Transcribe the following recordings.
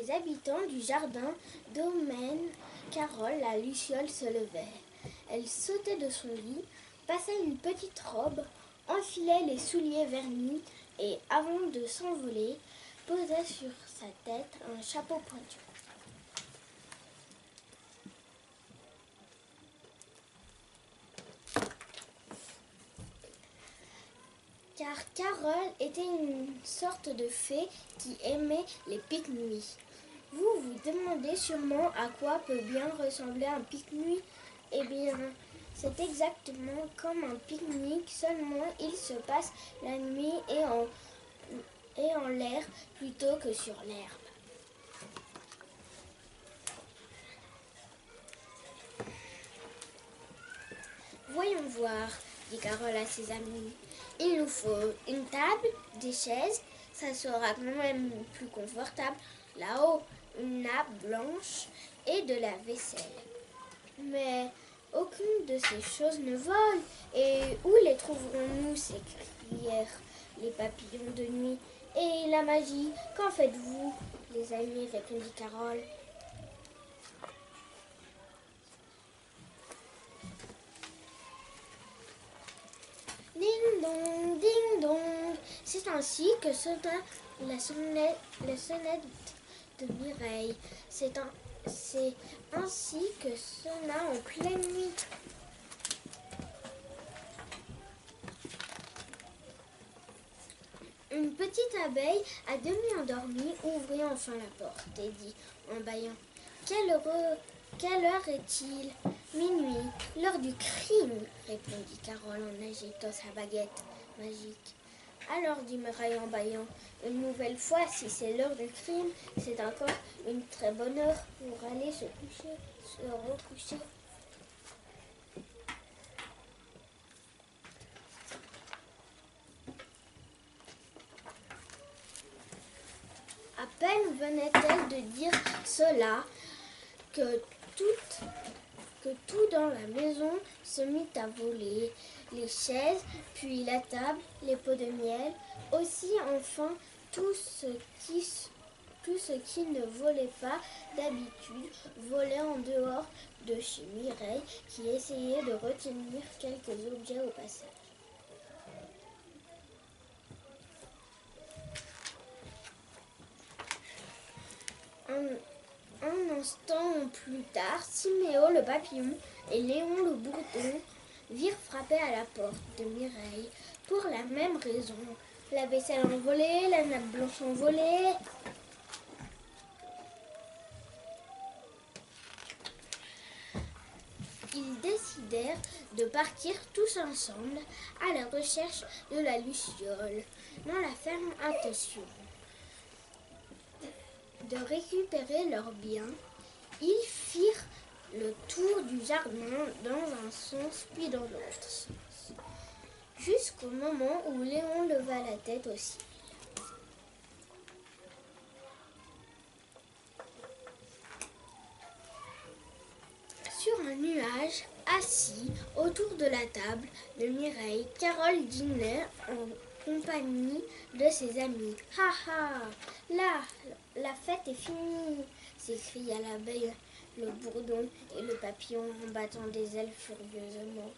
les habitants du jardin domaine Carole, la luciole se levait. Elle sautait de son lit, passait une petite robe, enfilait les souliers vernis et, avant de s'envoler, posait sur sa tête un chapeau pointu. Car Carole était une sorte de fée qui aimait les pique-nuits. Vous vous demandez sûrement à quoi peut bien ressembler un pique-nuit. Eh bien, c'est exactement comme un pique-nique, seulement il se passe la nuit et en l'air plutôt que sur l'herbe. Voyons voir, dit Carole à ses amis. Il nous faut une table, des chaises, ça sera quand même plus confortable. Là-haut, une nappe blanche et de la vaisselle. Mais aucune de ces choses ne vole. Et où les trouverons-nous, s'écrièrent les papillons de nuit. Et la magie, qu'en faites-vous, les amis, répondit Carole. Ding dong, ding dong. C'est ainsi que sonna la sonnette de Mireille. C'est ainsi que sonna en pleine nuit. Une petite abeille, à demi endormie, ouvrit enfin la porte et dit en bâillant: quelle heure est-il? Minuit, l'heure du crime, répondit Carole en agitant sa baguette magique. Alors, dit Mireille en bâillant une nouvelle fois, si c'est l'heure du crime, c'est encore une très bonne heure pour aller se recoucher. À peine venait-elle de dire cela que tout dans la maison se mit à voler. Les chaises, puis la table, les pots de miel, aussi enfin tout ce qui ne volait pas d'habitude volait en dehors de chez Mireille qui essayait de retenir quelques objets au passage. Un instant plus tard, Timéo le papillon et Léon le bourdon virent frapper à la porte de Mireille pour la même raison. La vaisselle envolée, la nappe blanche envolée. Ils décidèrent de partir tous ensemble à la recherche de la luciole, dans la ferme intention de récupérer leurs biens. Ils firent le tour du jardin dans un sens puis dans l'autre sens, jusqu'au moment où Léon leva la tête aussi. Sur un nuage, assis autour de la table de Mireille, Carole dînait en compagnie de ses amis. « Ha ha! Là, la fête est finie !» s'écria l'abeille, le bourdon et le papillon en battant des ailes furieusement.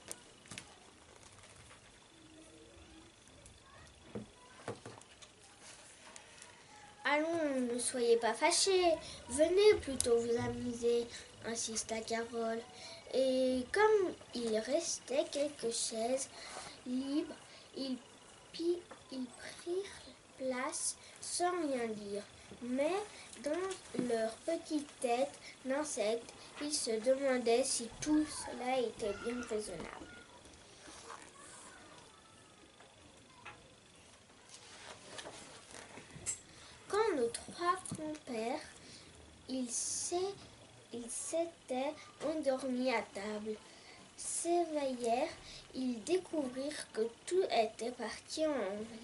Allons, ne soyez pas fâchés, venez plutôt vous amuser, insista Carole. Et comme il restait quelques chaises libres, ils prirent place sans rien dire. Mais dans leur petite tête d'insectes, ils se demandaient si tout cela était bien raisonnable. Quand nos trois compères, ils s'étaient endormis à table, s'éveillèrent, ils découvrirent que tout était parti en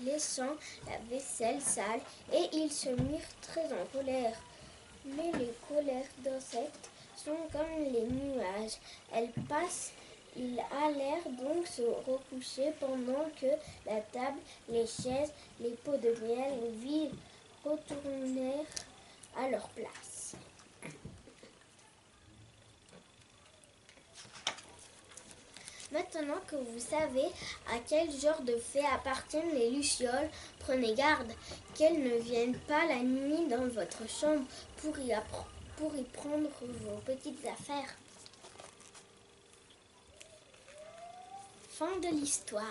laissant la vaisselle sale et ils se mirent très en colère. Mais les colères d'insectes sont comme les nuages, elles passent. Ils allèrent donc se recoucher pendant que la table, les chaises, les pots de miel vides retournèrent à leur place. Maintenant que vous savez à quel genre de fées appartiennent les lucioles, prenez garde qu'elles ne viennent pas la nuit dans votre chambre pour y prendre vos petites affaires. Fin de l'histoire.